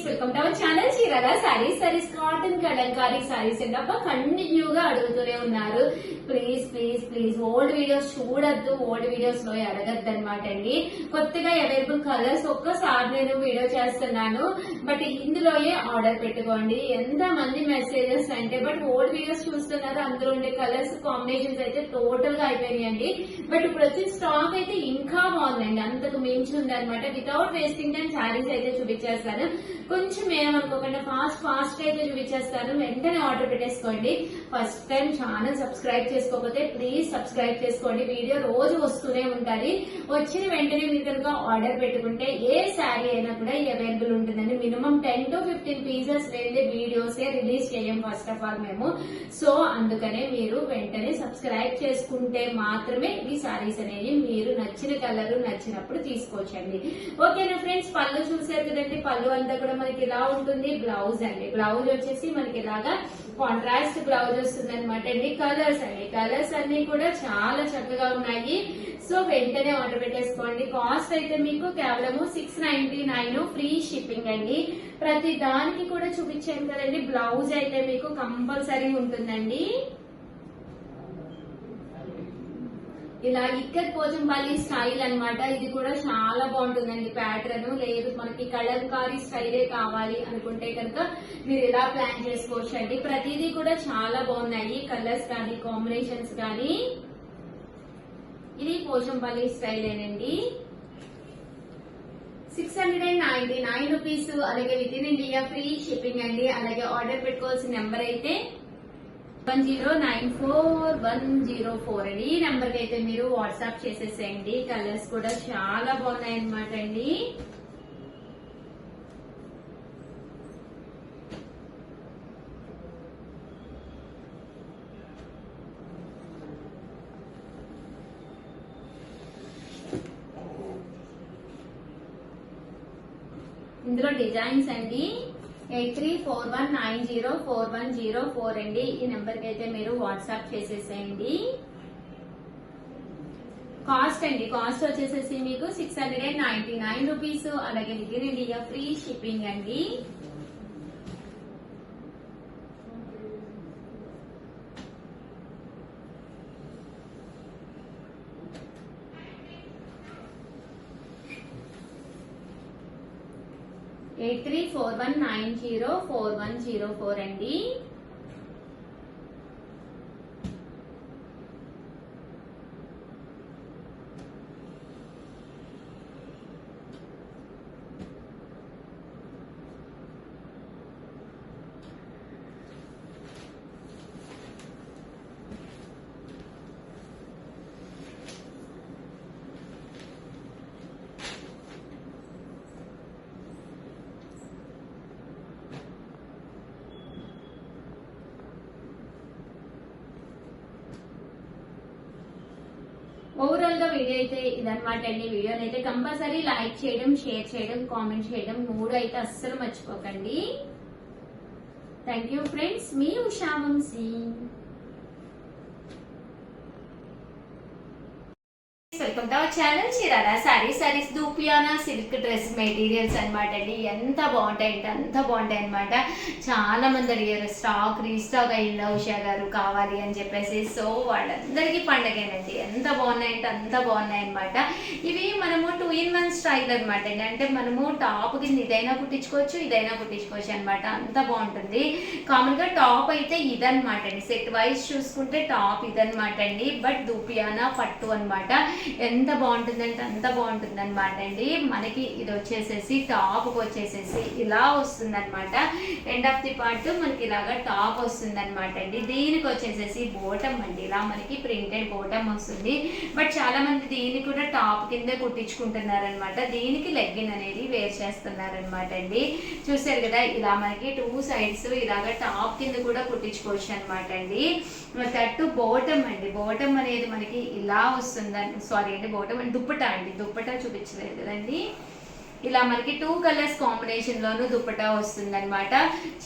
Welcome to our channel Chirala saris cotton Kalamkari saris అండి కంటిన్యూగా అడుగుతూనే ఉన్నారు. Please please please old videos చూడొద్దు, ఓల్డ్ వీడియోస్ లో అడగద్దు అనమాట అండి. కొత్తగా అవైలబుల్ కలర్స్ ఒక్కసారి నేను వీడియో చేస్తున్నాను, బట్ ఇందులోనే ఆర్డర్ పెట్టుకోండి. ఎంత మంది మెసేజెస్ అంటే బట్ ఓల్డ్ వీడియోస్ చూస్తున్నారు, అందులో ఉండే కలర్స్ కాంబినేషన్స్ అయితే టోటల్ గా అయిపోయినాయండి. బట్ ఇప్పుడు వచ్చి స్టాక్ అయితే ఇంకా బాగుందండి, అంతకు మించి ఉంది అనమాట. వితౌట్ వేస్టింగ్ టైం సారీస్ అయితే చూపించేస్తాను. కొంచెం ఏమనుకోకుండా ఫాస్ట్ అయితే చూపించేస్తాను, వెంటనే ఆర్డర్ పెట్టేసుకోండి. ఫస్ట్ టైం ఛానల్ సబ్స్క్రైబ్ చేసుకోకపోతే ప్లీజ్ సబ్స్క్రైబ్ చేసుకోండి. వీడియో రోజు వస్తూనే ఉంటుంది. వచ్చిన వెంటనే మీరు కనుక ఆర్డర్ పెట్టుకుంటే ఏ శారీ అయినా కూడా అవైలబుల్ ఉంటుందండి. మినిమం 10 to 15 పీసెస్ లేదే వీడియోసే రిలీజ్ చేయం ఫస్ట్ ఆఫ్ ఆల్ మేము. సో అందుకనే మీరు వెంటనే సబ్స్క్రైబ్ చేసుకుంటే మాత్రమే ఈ శారీస్ అనేవి మీరు నచ్చిన కలర్ నచ్చినప్పుడు తీసుకోవచ్చండి. ఓకేనా ఫ్రెండ్స్, పళ్ళు చూసారు కదండి. పళ్ళు అంతా కూడా మనకి ఇలా ఉంటుంది. బ్లౌజ్ అండి, బ్లౌజ్ వచ్చేసి మనకి ఇలాగా కాంట్రాస్ట్ బ్లౌజ్ వస్తుంది అనమాట అండి. కలర్స్ అన్ని కూడా చాలా చక్కగా ఉన్నాయి. సో వెంటనే ఆర్డర్ పెట్టేసుకోండి. కాస్ట్ అయితే మీకు కేవలం 699 ఫ్రీ షిప్పింగ్ అండి. ప్రతి దానికి కూడా చూపించాను కదండి. బ్లౌజ్ అయితే మీకు కంపల్సరీ ఉంటుందండి. ఇలా ఇక్కత్ పోచంపల్లి స్టైల్ అన్నమాట. ఇది కూడా చాలా బాగుంటుందండి ప్యాటర్న్. లేదు మనకి కలంకారీ స్టైలే కావాలి అనుకుంటే కనుక మీరు ఇలా ప్లాన్ చేసుకోవచ్చు అండి. ప్రతిదీ కూడా చాలా బాగున్నాయి, కలర్స్ కానీ కాంబినేషన్స్ కానీ. ఇది పోచంపల్లి స్టైల్ ఏనండి. 699 రూపీస్. అలాగే with in India free shipping అండి. అలాగే ఆర్డర్ పెట్టుకోవాల్సిన నెంబర్ అయితే 1094-104 అండి. ఈ నెంబర్ కి అయితే మీరు వాట్సాప్ చేసేసేయండి. కలర్స్ కూడా చాలా బాగున్నాయి అన్నమాట అండి. ఇందులో డిజైన్స్ అండి 8341904104 అండి. ఈ నెంబర్ కి అయితే మీరు వాట్సాప్ చేసేసేయండి. కాస్ట్ అండి, కాస్ట్ వచ్చేసేసి మీకు 699 రూపీస్. అలాగే with in India free shipping అండి. 8341904104 అండి. ఓవరాల్ గా వీడియో అయితే ఇదనమాట అండి. వీడియోని అయితే కంపల్సరీ లైక్ చేయడం, షేర్ చేయడం, కామెంట్ చేయడం 3 అయితే అస్సలు మర్చిపోకండి. థ్యాంక్ యూ ఫ్రెండ్స్, మీ Usha Vamshi. Welcome to our channel Chirala saris దూపియానా సిల్క్ డ్రెస్ మెటీరియల్స్ అనమాట అండి. ఎంత బాగుంటాయి అంటే అంత బాగుంటాయి అనమాట. చాలా మంది అడిగారు స్టాక్ రీస్టాక్ అయిందా ఉషా గారు కావాలి అని చెప్పేసి. సో వాళ్ళందరికీ పండగేనండి. ఎంత బాగున్నాయంటే అంత బాగున్నాయి అనమాట. ఇవి మనము 2-in-1 స్టైల్ అనమాట అండి. అంటే మనము టాప్ కింద ఇదైనా కుట్టించుకోవచ్చు, ఇదైనా కుట్టించుకోవచ్చు అనమాట. అంత బాగుంటుంది. కామన్ గా టాప్ అయితే ఇదనమాట అండి. సెట్ వైజ్ చూసుకుంటే టాప్ ఇదనమాట అండి. బట్ దూపియానా పట్టు అనమాట. ఎంత బాగుంటుందంటే అంత బాగుంటుంది అనమాట అండి. మనకి ఇది వచ్చేసేసి టాప్ వచ్చేసేసి ఇలా వస్తుంది అనమాట. ఎండ్ ఆఫ్ ది పార్ట్ మనకి ఇలాగా టాప్ వస్తుంది అనమాట అండి. దీనికి వచ్చేసేసి బోటం అండి, ఇలా మనకి ప్రింటెడ్ బోటం వస్తుంది. బట్ చాలా మంది దీన్ని కూడా టాప్ కిందే కుట్టించుకుంటున్నారు అనమాట. దీనికి లెగ్గిన్ అనేది వేర్ చేస్తున్నారు అనమాట అండి. చూసారు కదా, ఇలా మనకి 2 సైడ్స్ ఇలాగా టాప్ కింద కూడా కుట్టించుకోవచ్చు అనమాట అండి. తట్టు బోటం అండి, బోటం అనేది మనకి ఇలా వస్తుందండి. సారీ అండి, బోటం అండి, దుప్పటా అండి. దుప్పటా చూపించలేదు కదండి. ఇలా మనకి 2 కలర్స్ కాంబినేషన్ లోను దుప్పటా వస్తుంది అనమాట.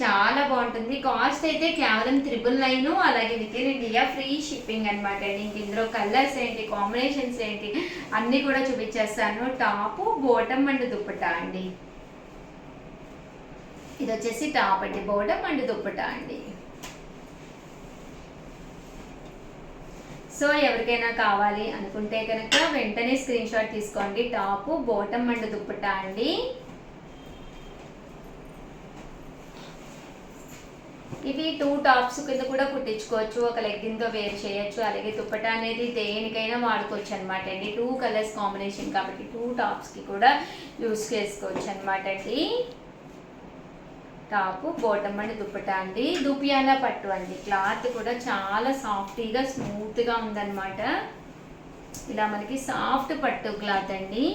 చాలా బాగుంటుంది. కాస్ట్ అయితే కేవలం 999. అలాగే with in India free shipping అనమాట అండి. ఇంక ఇందులో కలర్స్ ఏంటి, కాంబినేషన్స్ ఏంటి అన్ని కూడా చూపించేస్తాను. టాప్, బోటం అండ్ దుప్పటా అండి. ఇది వచ్చేసి టాప్ అండి, బోర్డర్ అండ్ దుప్పటా అండి. సో ఎవరికైనా కావాలి అనుకుంటే కనుక వెంటనే స్క్రీన్ షాట్ తీసుకోండి. టాప్, బాటమ్ అండ్ దుప్పటా అండి. ఇవి 2 టాప్స్ కింద కూడా కుట్టించుకోవచ్చు, ఒక లెగ్గిన్ తో వేర్ చేయొచ్చు. అలాగే దుప్పటా అనేది దేనికైనా వాడుకోవచ్చు అనమాట అండి. 2 కలర్స్ కాంబినేషన్ కాబట్టి 2 టాప్స్ కి కూడా యూస్ చేసుకోవచ్చు అనమాట అండి. టాప్, బాటమ్ అండ్ దుప్పటా అండి. దుపియానా పట్టు అండి. క్లాత్ కూడా చాలా సాఫ్టీగా స్మూత్గా ఉందన్నమాట. ఇలా మనకి సాఫ్ట్ పట్టు క్లాత్ అండి.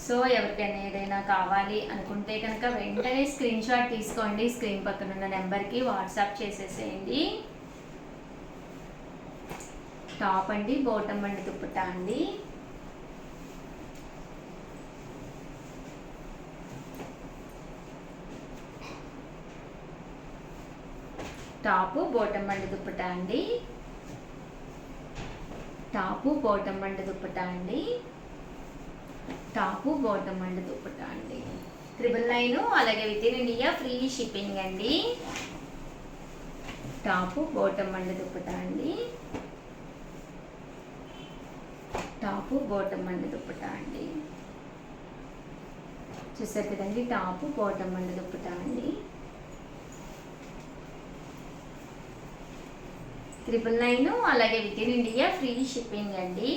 సో ఎవరికైనా ఏదైనా కావాలి అనుకుంటే కనుక వెంటనే స్క్రీన్ షాట్ తీసుకోండి. స్క్రీన్ పక్కన ఉన్న నెంబర్కి వాట్సాప్ చేసేసేయండి. టాప్ అండి, బాటమ్ అండ్ దుప్పటా అండి. టాప్, బాటమ్ అండ్ దుప్పటా అండి. టాప్, బాటమ్ అండ్ దుప్పటా అండి. టాప్, బాటమ్ అండ్ దుప్పటా అండి. 999, అలాగే with in India free shipping అండి. టాప్, బాటమ్ అండ్ దుప్పటా అండి. టాప్, బాటమ్ అండ్ దుప్పటా అండి. చూసారు కదండి, టాప్, బాటమ్ అండ్ దుప్పటా అండి. 999, అలాగే with in India free shipping అండి.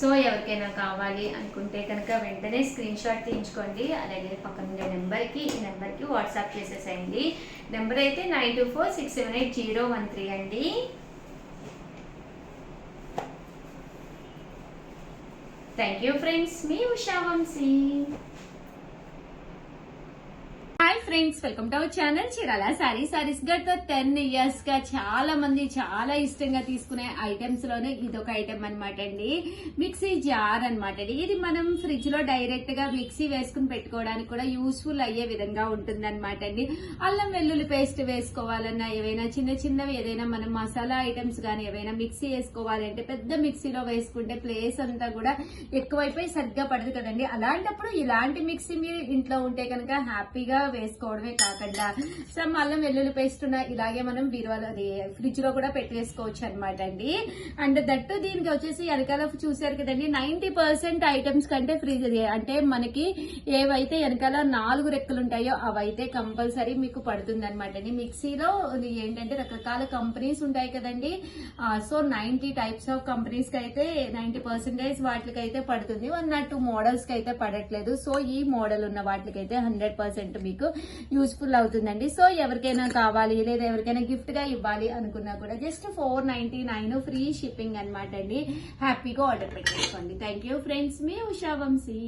సో ఎవరికైనా కావాలి అనుకుంటే కనుక వెంటనే స్క్రీన్ షాట్ తీయించుకోండి. అలాగే పక్కన ఉండే నెంబర్కి ఈ నెంబర్కి వాట్సాప్ చేసేసేయండి. నెంబర్ అయితే 9246788013 అండి. థ్యాంక్ యూ ఫ్రెండ్స్, మీ Usha Vamshi. Hi friends, welcome to our channel Chirala saris. గత 10 years గా చాలా మంది చాలా ఇష్టంగా తీసుకునే ఐటమ్స్ లోనే ఇదొక ఐటమ్ అనమాట అండి. మిక్సీ జార్ అనమాట అండి. ఇది మనం ఫ్రిడ్జ్ లో డైరెక్ట్ గా మిక్సీ వేసుకుని పెట్టుకోవడానికి కూడా యూస్ఫుల్ అయ్యే విధంగా ఉంటుంది అనమాట అండి. అల్లం వెల్లుల్లి పేస్ట్ వేసుకోవాలన్నా, ఏవైనా చిన్నవి ఏదైనా మనం మసాలా ఐటమ్స్ కానీ ఏవైనా మిక్సీ వేసుకోవాలంటే పెద్ద మిక్సీలో వేసుకుంటే ప్లేస్ అంతా కూడా ఎక్కువైపోయి సరిగ్గా పడదు కదండి. అలాంటప్పుడు ఇలాంటి మిక్సీ మీరు ఇంట్లో ఉంటే కనుక హ్యాపీగా వేసుకోవడమే కాకుండా సమ్ అల్లం వెల్లుల్లి పేస్ట్ ఇలాగే మనం బీరువాలో ఫ్రిడ్జ్ లో కూడా పెట్టేసుకోవచ్చు అనమాట అండి. అండ్ దట్టు దీనికి వచ్చేసి వెనకాల చూసారు కదండి, 90% ఐటమ్స్ కంటే ఫ్రిడ్జ్ అంటే మనకి ఏవైతే వెనకాల 4 రెక్కలు ఉంటాయో అవైతే కంపల్సరీ మీకు పడుతుంది అనమాట అండి. మిక్సీలో ఏంటంటే రకరకాల కంపెనీస్ ఉంటాయి కదండి. సో 90 types ఆఫ్ కంపెనీస్ కి అయితే 90% వాటికైతే పడుతుంది. 1 or 2 మోడల్స్ కి అయితే పడట్లేదు. సో ఈ మోడల్ ఉన్న వాటికైతే 100% మీకు యూస్ఫుల్ అవుతుందండి. సో ఎవరికైనా కావాలి లేదా ఎవరికైనా గిఫ్ట్ గా ఇవ్వాలి అనుకున్నా కూడా జస్ట్ 499 ఫ్రీ షిప్పింగ్ అనమాట అండి. హ్యాపీగా ఆర్డర్ పెట్టేసుకోండి. థ్యాంక్ యూ ఫ్రెండ్స్, మీ ఉషా వంశీ.